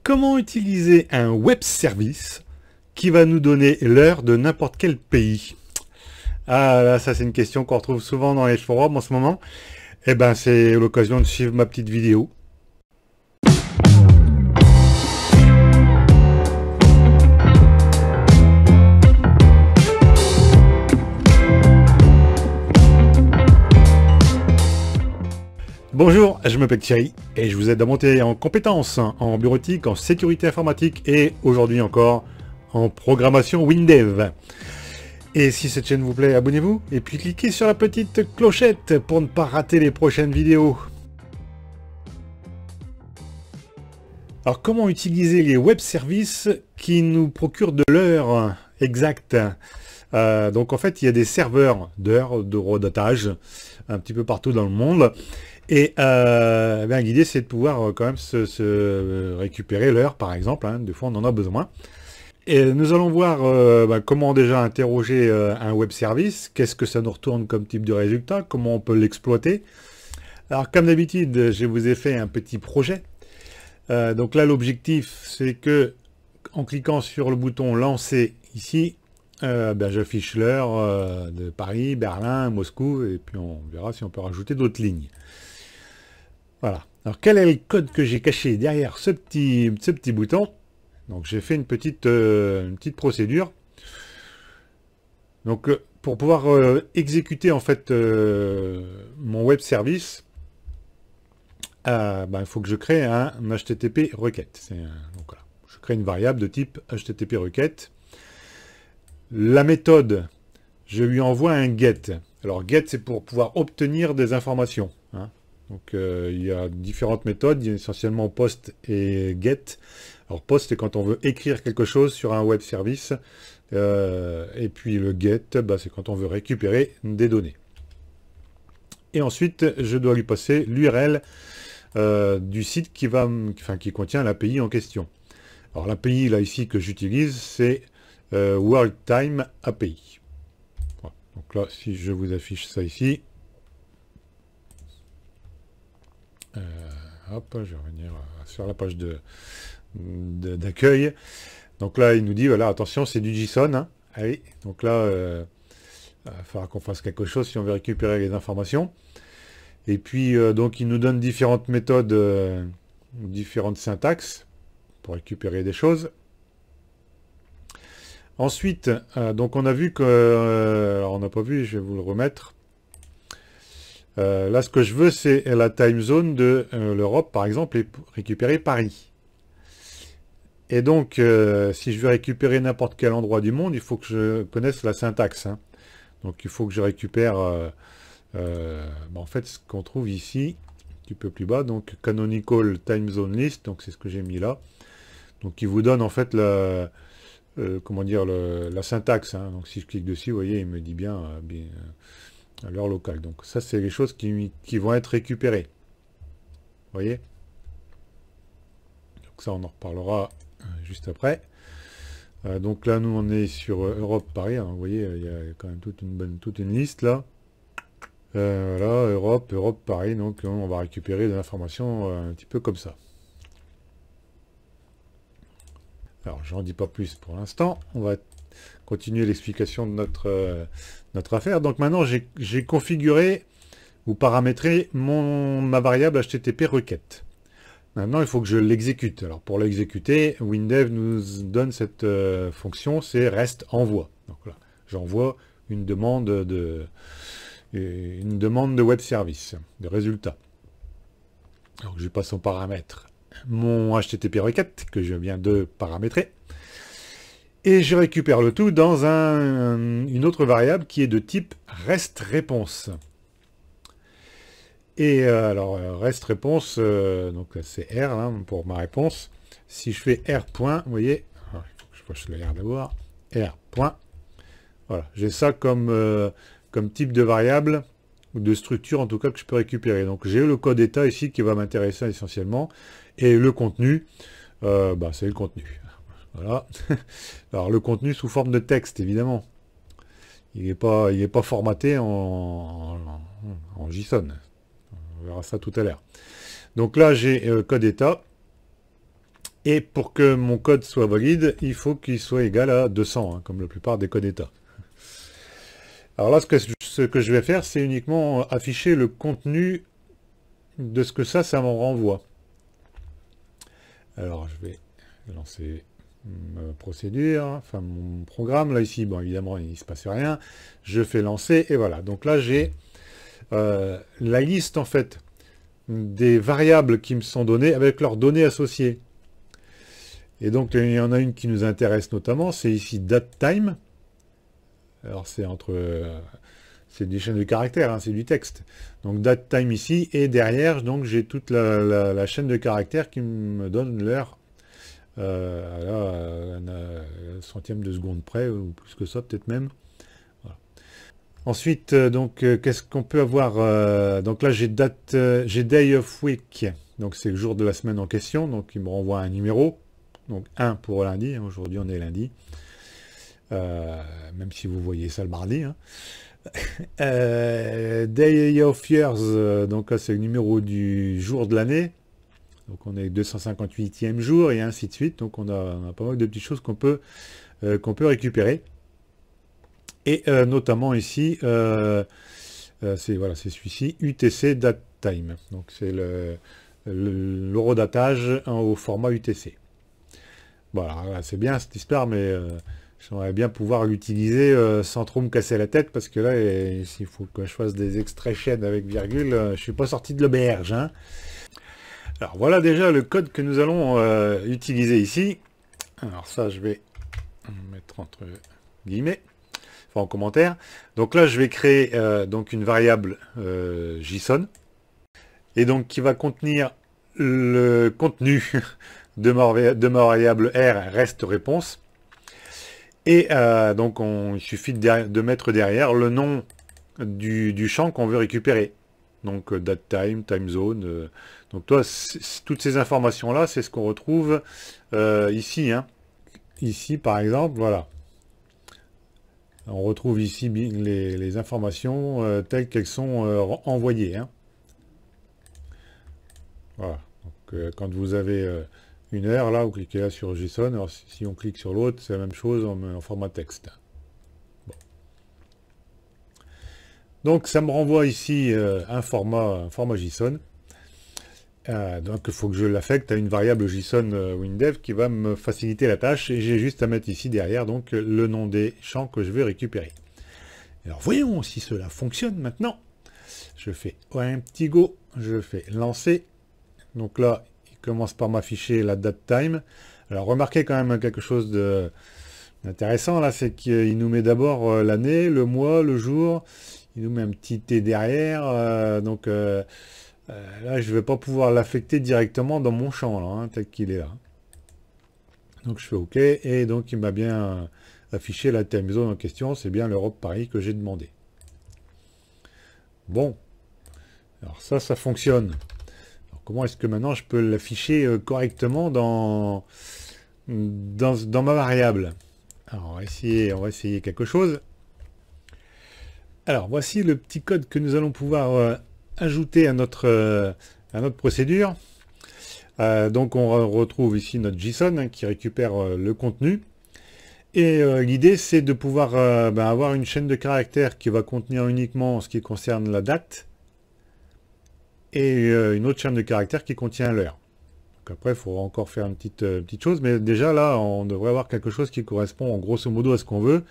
Comment utiliser un web service qui va nous donner l'heure de n'importe quel pays? Ah là, ça c'est une question qu'on retrouve souvent dans les forums en ce moment. Eh ben, c'est l'occasion de suivre ma petite vidéo. Bonjour, je m'appelle Thierry et je vous aide à monter en compétences en bureautique, en sécurité informatique et aujourd'hui encore en programmation Windev. Et si cette chaîne vous plaît, abonnez-vous et puis cliquez sur la petite clochette pour ne pas rater les prochaines vidéos. Alors comment utiliser les web services qui nous procurent de l'heure exacte? Donc en fait il y a des serveurs d'heures de redatage un petit peu partout dans le monde. Et l'idée c'est de pouvoir quand même se récupérer l'heure par exemple, des fois on en a besoin. Et nous allons voir comment déjà interroger un web service, qu'est-ce que ça nous retourne comme type de résultat, comment on peut l'exploiter. Alors comme d'habitude je vous ai fait un petit projet. Donc là l'objectif c'est que en cliquant sur le bouton lancer ici, j'affiche l'heure de Paris, Berlin, Moscou et puis on verra si on peut rajouter d'autres lignes. Voilà. Alors, quel est le code que j'ai caché derrière ce petit bouton? Donc, j'ai fait une petite procédure. Donc, pour pouvoir exécuter en fait mon web service, il faut que je crée un HTTP requête. Donc, voilà. Je crée une variable de type HTTP requête. La méthode, je lui envoie un get. Alors, get, c'est pour pouvoir obtenir des informations. Donc il y a différentes méthodes, il y a essentiellement post et get. Alors post c'est quand on veut écrire quelque chose sur un web service, et puis le get c'est quand on veut récupérer des données. Et ensuite je dois lui passer l'URL du site qui contient l'API en question. Alors l'API là ici que j'utilise c'est World Time API. Voilà. Donc là si je vous affiche ça ici. Hop, je vais revenir sur la page d'accueil. Donc là, il nous dit, voilà, attention, c'est du JSON. Allez, donc là, il faudra qu'on fasse quelque chose si on veut récupérer les informations. Et puis, donc, il nous donne différentes méthodes, différentes syntaxes pour récupérer des choses. Ensuite, donc on a vu que, alors on n'a pas vu, je vais vous le remettre. Là, ce que je veux, c'est la time zone de l'Europe, par exemple, et récupérer Paris. Et donc, si je veux récupérer n'importe quel endroit du monde, il faut que je connaisse la syntaxe. Donc, il faut que je récupère, en fait, ce qu'on trouve ici, un petit peu plus bas, donc Canonical Time Zone List, donc c'est ce que j'ai mis là. Donc, il vous donne, en fait, la syntaxe. Donc, si je clique dessus, vous voyez, il me dit bien à l'heure locale. Donc ça, c'est les choses qui vont être récupérées. Vous voyez? Donc ça, on en reparlera juste après. Donc là, nous, on est sur Europe, Paris. Alors, vous voyez, il y a quand même toute une liste là. Voilà, Europe, Paris. Donc on va récupérer des informations un petit peu comme ça. Alors, j'en dis pas plus pour l'instant. On va continuer l'explication de notre affaire. Donc maintenant, j'ai configuré ou paramétré ma variable HTTP requête. Maintenant, il faut que je l'exécute. Alors pour l'exécuter, Windev nous donne cette fonction, c'est REST envoi. Donc là, j'envoie une demande de web service, de résultat. Donc je passe en paramètre mon HTTP requête que je viens de paramétrer. Et je récupère le tout dans une autre variable qui est de type REST-réponse. Et alors, REST-réponse, donc c'est R pour ma réponse. Si je fais R point, vous voyez, il faut que je fasse le R d'abord, R point. Voilà, j'ai ça comme type de variable, ou de structure en tout cas que je peux récupérer. Donc j'ai le code état ici qui va m'intéresser essentiellement. Et le contenu, c'est le contenu. Voilà. Alors le contenu sous forme de texte, évidemment. Il n'est pas formaté en JSON. On verra ça tout à l'heure. Donc là, j'ai code état. Et pour que mon code soit valide, il faut qu'il soit égal à 200, hein, comme la plupart des codes état. Alors là, ce que je vais faire, c'est uniquement afficher le contenu de ce que ça m'en renvoie. Alors, je vais lancer ma procédure, enfin mon programme. Là, ici, bon, évidemment, il ne se passe rien. Je fais lancer, et voilà. Donc là, j'ai la liste, en fait, des variables qui me sont données avec leurs données associées. Et donc, il y en a une qui nous intéresse notamment, c'est ici datetime. Alors, c'est c'est des chaînes de caractères, hein, c'est du texte. Donc, datetime ici, et derrière, donc j'ai toute la chaîne de caractères qui me donne l'heure à la centième de seconde près, ou plus que ça, peut-être même. Voilà. Ensuite, qu'est-ce qu'on peut avoir donc là, j'ai day of week, donc c'est le jour de la semaine en question, donc il me renvoie un numéro. Donc 1 pour lundi, hein, aujourd'hui on est lundi, même si vous voyez ça le mardi. Hein. Day of Years, donc là c'est le numéro du jour de l'année, donc on est 258e jour et ainsi de suite, donc on a pas mal de petites choses qu'on peut récupérer. Et notamment ici, c'est celui-ci, UTC Date Time, donc c'est l'horodatage au format UTC. Voilà, c'est bien cette histoire, mais j'aimerais bien pouvoir l'utiliser sans trop me casser la tête, parce que là, s'il faut que je fasse des extraits chaînes avec virgule, je suis pas sorti de l'auberge. Hein. Alors voilà déjà le code que nous allons utiliser ici. Alors ça, je vais mettre entre guillemets, enfin en commentaire. Donc là, je vais créer donc une variable JSON, et donc qui va contenir le contenu de ma variable R reste réponse. Et donc il suffit de mettre derrière le nom du champ qu'on veut récupérer. Donc date time, time zone. Donc toutes ces informations-là, c'est ce qu'on retrouve ici. Hein. Ici, par exemple, voilà. On retrouve ici les informations telles qu'elles sont envoyées. Hein. Voilà. Donc quand vous avez une heure, là, vous cliquez là sur JSON. Alors, si on clique sur l'autre, c'est la même chose en format texte. Bon. Donc, ça me renvoie ici un format JSON. Donc, il faut que je l'affecte à une variable JSON WinDev qui va me faciliter la tâche. Et j'ai juste à mettre ici derrière donc le nom des champs que je veux récupérer. Alors, voyons si cela fonctionne maintenant. Je fais un petit go. Je fais lancer. Donc là, commence par m'afficher la date time. Alors remarquez quand même quelque chose d'intéressant là, c'est qu'il nous met d'abord l'année, le mois, le jour, il nous met un petit T derrière, là je ne vais pas pouvoir l'affecter directement dans mon champ là, hein, tel qu'il est là. Donc je fais OK, et donc il m'a bien affiché la time zone en question, c'est bien l'Europe Paris que j'ai demandé. Bon, alors ça fonctionne. Comment est-ce que maintenant je peux l'afficher correctement dans ma variable? Alors on va essayer quelque chose. Alors voici le petit code que nous allons pouvoir ajouter à notre procédure. Donc on retrouve ici notre JSON hein, qui récupère le contenu. Et l'idée c'est de pouvoir avoir une chaîne de caractères qui va contenir uniquement ce qui concerne la date, et une autre chaîne de caractères qui contient l'heure. Donc après, il faudra encore faire une petite chose, mais déjà là, on devrait avoir quelque chose qui correspond en grosso modo à ce qu'on veut.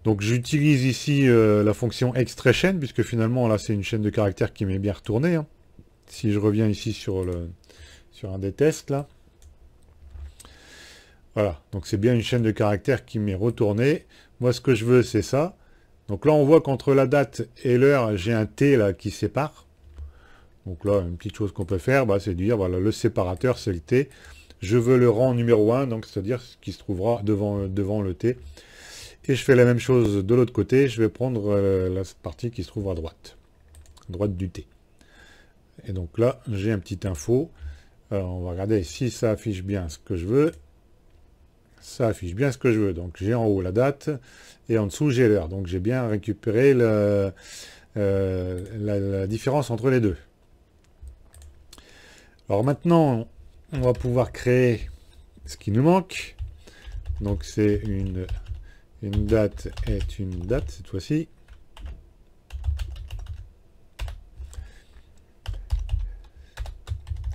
Donc j'utilise ici la fonction extrait chaîne, puisque finalement là c'est une chaîne de caractères qui m'est bien retournée. Hein. Si je reviens ici sur un des tests là, voilà, donc c'est bien une chaîne de caractères qui m'est retournée. Moi ce que je veux c'est ça. Donc là on voit qu'entre la date et l'heure, j'ai un T là qui sépare. Donc là, une petite chose qu'on peut faire, c'est de dire, voilà, le séparateur, c'est le T. Je veux le rang numéro 1, donc c'est-à-dire ce qui se trouvera devant le T. Et je fais la même chose de l'autre côté, je vais prendre la partie qui se trouve à droite du T. Et donc là, j'ai un petit info. Alors, on va regarder si ça affiche bien ce que je veux. Ça affiche bien ce que je veux. Donc j'ai en haut la date, et en dessous, j'ai l'heure. Donc j'ai bien récupéré la différence entre les deux. Alors maintenant, on va pouvoir créer ce qui nous manque. Donc c'est une date est une date cette fois-ci.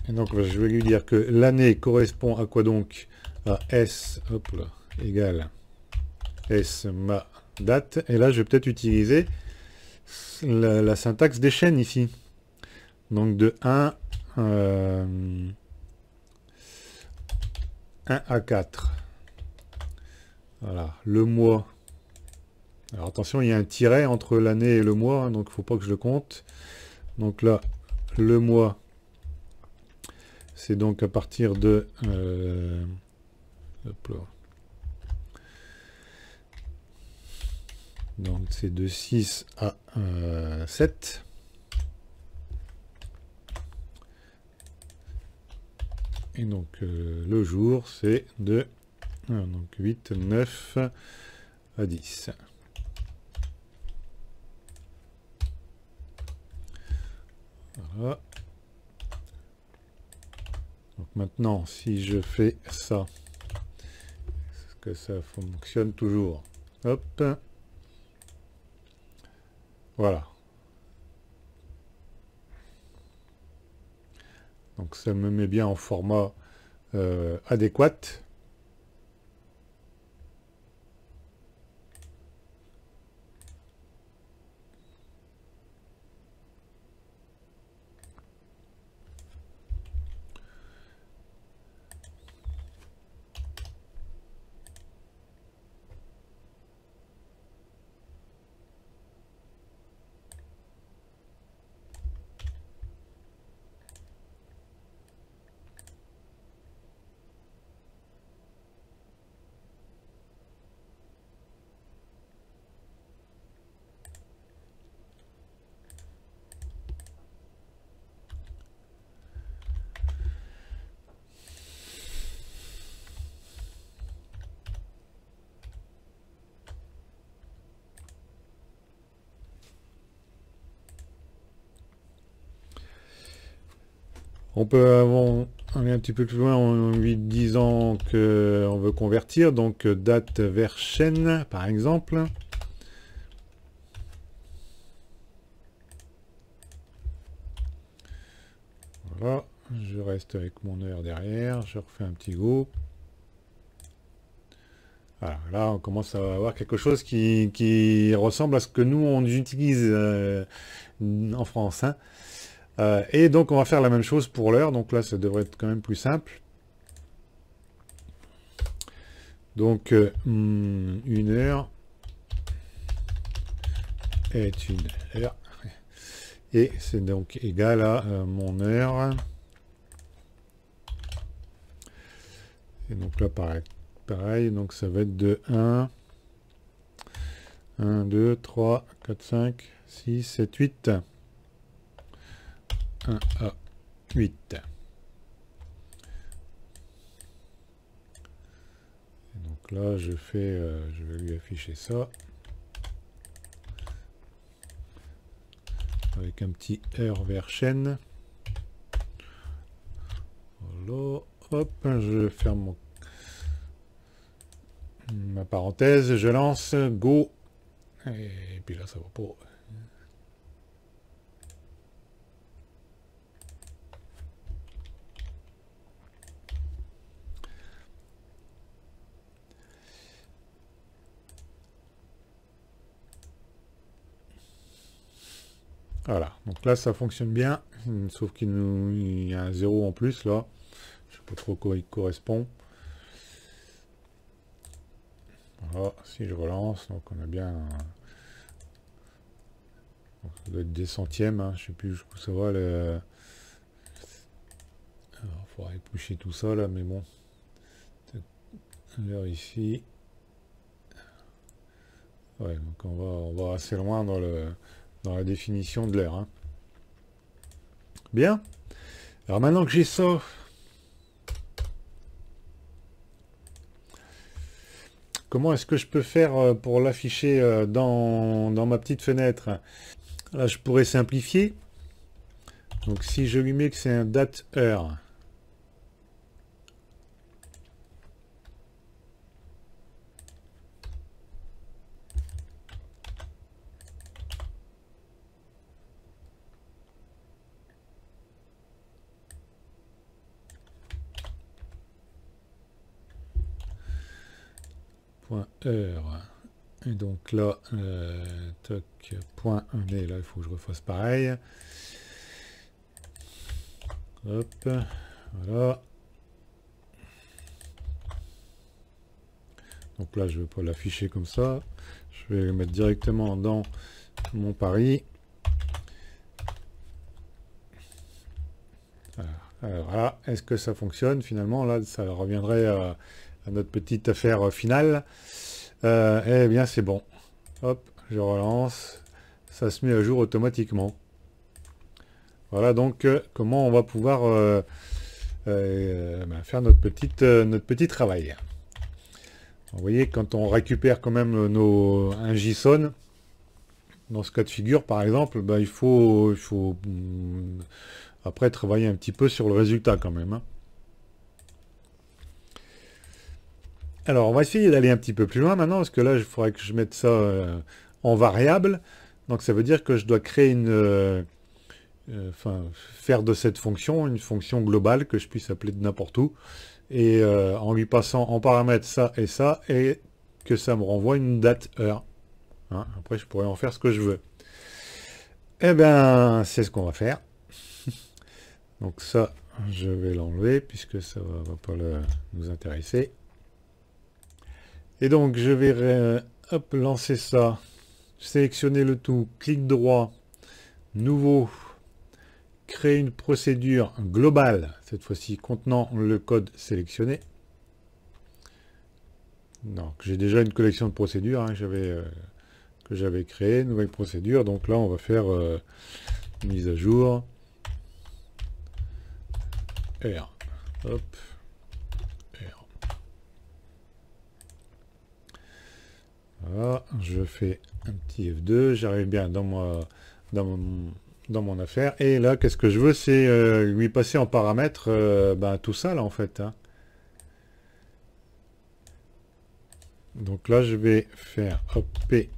Et donc je vais lui dire que l'année correspond à quoi donc? À S, hop là, égale S ma date. Et là je vais peut-être utiliser la syntaxe des chaînes ici. Donc de 1 à 4. Voilà, le mois. Alors attention, il y a un tiret entre l'année et le mois, hein, donc il ne faut pas que je le compte. Donc là, le mois, c'est donc à partir de... hop là. Donc c'est de 6 à 7. Et donc le jour, c'est de donc 8, 9 à 10. Voilà. Donc maintenant, si je fais ça, est-ce que ça fonctionne toujours? Hop. Voilà. Donc ça me met bien en format adéquat. On peut aller un petit peu plus loin en lui disant qu'on veut convertir, donc date vers chaîne, par exemple. Voilà, je reste avec mon heure derrière, je refais un petit go. Voilà, là on commence à avoir quelque chose qui ressemble à ce que nous on utilise en France, hein. Et donc on va faire la même chose pour l'heure, donc là ça devrait être quand même plus simple. Donc une heure est une heure, et c'est donc égal à mon heure. Et donc là pareil, donc ça va être de 1, 2, 3, 4, 5, 6, 7, 8. 1 à 8. Et donc là, je vais lui afficher ça. Avec un petit R vers chaîne. Voilà, hop, je ferme ma parenthèse, je lance, go. Et puis là, ça va pas. Voilà, donc là ça fonctionne bien, sauf il y a un 0 en plus là, je sais pas trop quoi il correspond. Voilà, si je relance, donc on a bien, donc ça doit être des centièmes, hein, je sais plus jusqu'où ça va. Alors, il faudra éplucher tout ça là, mais bon, l'heure ici, ouais, donc on va assez loin dans la définition de l'heure, hein. Bien. Alors maintenant que j'ai ça, comment est-ce que je peux faire pour l'afficher dans ma petite fenêtre? Là, je pourrais simplifier. Donc si je lui mets que c'est un date heure, point heure. Et donc là, toc, point D, là il faut que je refasse pareil. Hop, voilà. Donc là je ne vais pas l'afficher comme ça. Je vais le mettre directement dans mon pari. Alors, voilà, est-ce que ça fonctionne finalement? Là, ça reviendrait à notre petite affaire finale. Eh bien, c'est bon. Hop, je relance. Ça se met à jour automatiquement. Voilà donc comment on va pouvoir faire notre petit travail. Vous voyez, quand on récupère quand même un JSON, dans ce cas de figure, par exemple, ben, il faut après travailler un petit peu sur le résultat quand même. Hein. Alors, on va essayer d'aller un petit peu plus loin maintenant, parce que là, il faudrait que je mette ça en variable. Donc, ça veut dire que je dois créer faire de cette fonction une fonction globale que je puisse appeler de n'importe où. Et en lui passant en paramètre ça, et que ça me renvoie une date heure. Hein, après, je pourrais en faire ce que je veux. Eh bien, c'est ce qu'on va faire. Donc ça, je vais l'enlever, puisque ça ne va pas nous intéresser. Et donc, je vais lancer ça, sélectionner le tout, clic droit, nouveau, créer une procédure globale, cette fois-ci contenant le code sélectionné. Donc, j'ai déjà une collection de procédures hein, que j'avais créée, nouvelle procédure. Donc là, on va faire mise à jour. R. Hop. R. Voilà, je fais un petit F2, j'arrive bien dans mon affaire. Et là, qu'est-ce que je veux? C'est lui passer en paramètre tout ça, là, en fait. Hein. Donc là, je vais faire P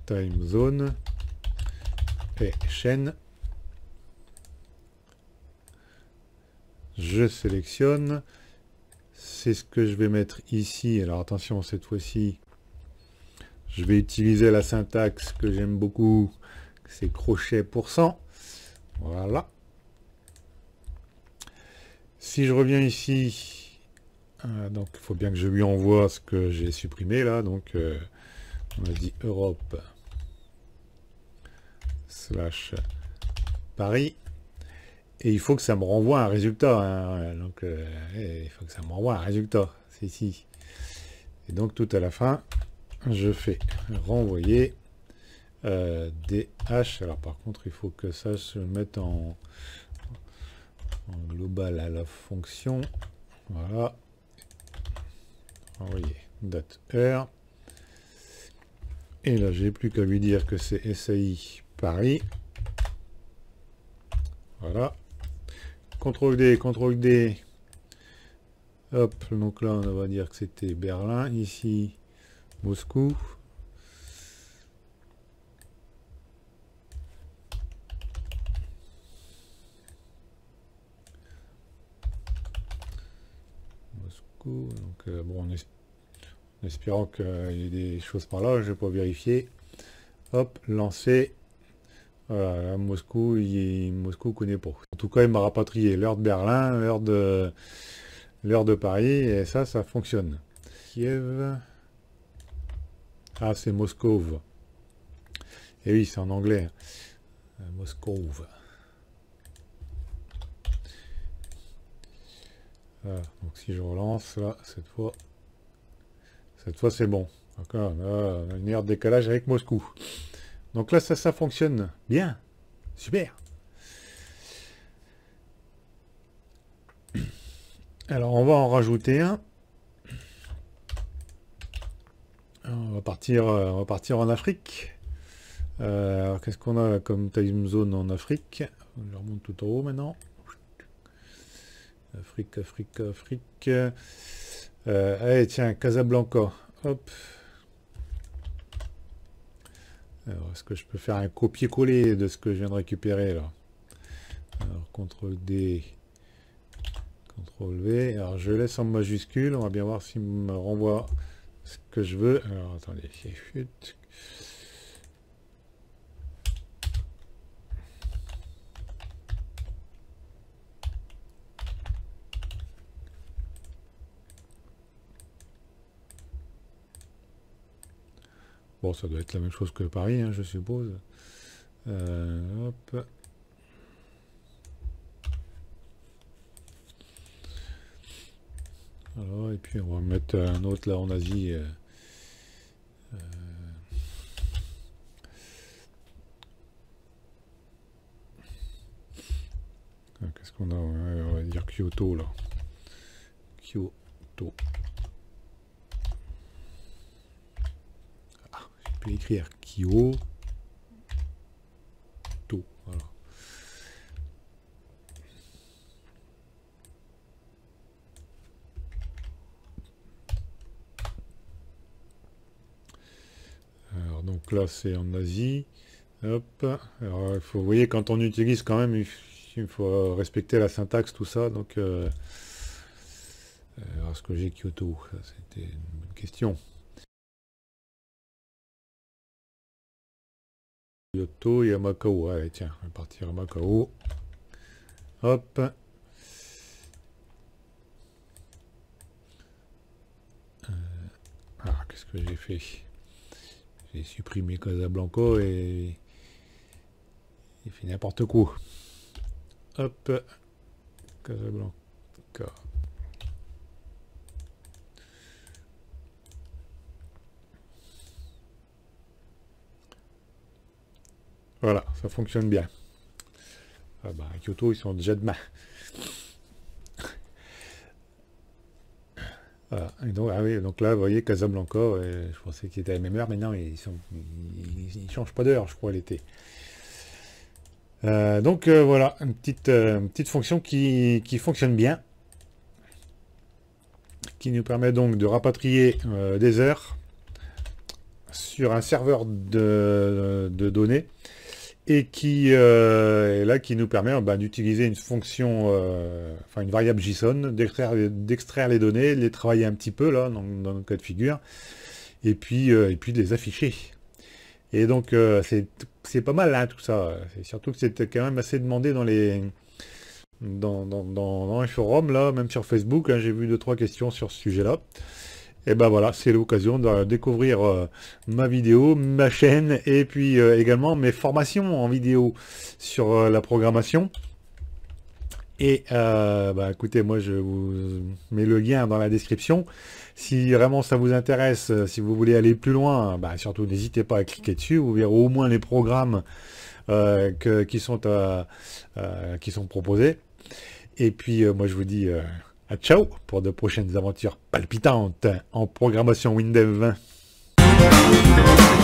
time zone et chaîne. Je sélectionne. C'est ce que je vais mettre ici. Alors attention, cette fois-ci, je vais utiliser la syntaxe que j'aime beaucoup. C'est crochet %. Voilà. Si je reviens ici, donc il faut bien que je lui envoie ce que j'ai supprimé là. Donc on a dit Europe / Paris. Et il faut que ça me renvoie un résultat. Hein. Donc il faut que ça me renvoie un résultat. C'est ici. Et donc tout à la fin, je fais renvoyer DH. Alors par contre, il faut que ça se mette en global à la fonction. Voilà. Envoyer date heure. Et là, j'ai plus qu'à lui dire que c'est SAI Paris. Voilà. CTRL D, CTRL D. Hop, donc là, on va dire que c'était Berlin. Ici, Moscou. Donc, bon, en espérant qu'il y ait des choses par là, je ne vais pas vérifier. Hop, lancer. Voilà, Moscou, Moscou connaît pas. En tout cas, il m'a rapatrié l'heure de Berlin, l'heure de Paris, et ça fonctionne. Kiev. Ah, c'est Moscou. Et oui, c'est en anglais. Moscou. Voilà, donc si je relance, là, cette fois c'est bon. D'accord, là, une heure de décalage avec Moscou. Donc là, ça fonctionne bien. Super. Alors, on va en rajouter un. On va partir en Afrique. Alors, qu'est-ce qu'on a comme time zone en Afrique? Je remonte tout en haut maintenant. Afrique. Allez, tiens, Casablanca. Hop. Alors, est-ce que je peux faire un copier-coller de ce que je viens de récupérer là? Alors, CTRL D, CTRL V. Alors je laisse en majuscule. On va bien voir s'il me renvoie ce que je veux. Alors attendez. Chut. Bon, ça doit être la même chose que Paris, hein, je suppose. Hop. Alors, et puis on va mettre un autre là en Asie. Qu'est-ce qu'on a? On va dire Kyoto là. Kyoto. Ah, je peux écrire Kyoto. Voilà. Alors donc là c'est en Asie. Hop. Alors vous voyez quand on utilise quand même, il faut respecter la syntaxe, tout ça. Donc alors est-ce que j'ai Kyoto? C'était une bonne question. Kyoto et à Macao. Allez tiens, on va partir à Macao. Hop. Ah, qu'est-ce que j'ai fait? J'ai supprimé Casablanca et il fait n'importe quoi. Hop, Casablanca. Voilà, ça fonctionne bien. Ah bah, à Kyoto, ils sont déjà demain. Voilà. Et donc, ah oui, donc là, vous voyez, Casablanca, je pensais qu'ils étaient à la même heure, mais non, ils changent pas d'heure, je crois, l'été. Donc voilà, une petite fonction qui fonctionne bien, qui nous permet donc de rapatrier des heures sur un serveur de données, et qui est là, qui nous permet d'utiliser une fonction, enfin une variable JSON, d'extraire les données, de les travailler un petit peu là dans le cas de figure, et puis de les afficher. Et donc c'est pas mal hein, tout ça. C'est surtout que c'était quand même assez demandé dans les forums là, même sur Facebook. Hein, j'ai vu 2-3 questions sur ce sujet-là. Et ben voilà, c'est l'occasion de découvrir ma vidéo, ma chaîne, et puis également mes formations en vidéo sur la programmation. Et écoutez, moi je vous mets le lien dans la description. Si vraiment ça vous intéresse, si vous voulez aller plus loin, surtout n'hésitez pas à cliquer dessus. Vous verrez au moins les programmes qui sont proposés. Et puis moi je vous dis à ciao pour de prochaines aventures palpitantes en programmation Windev 20.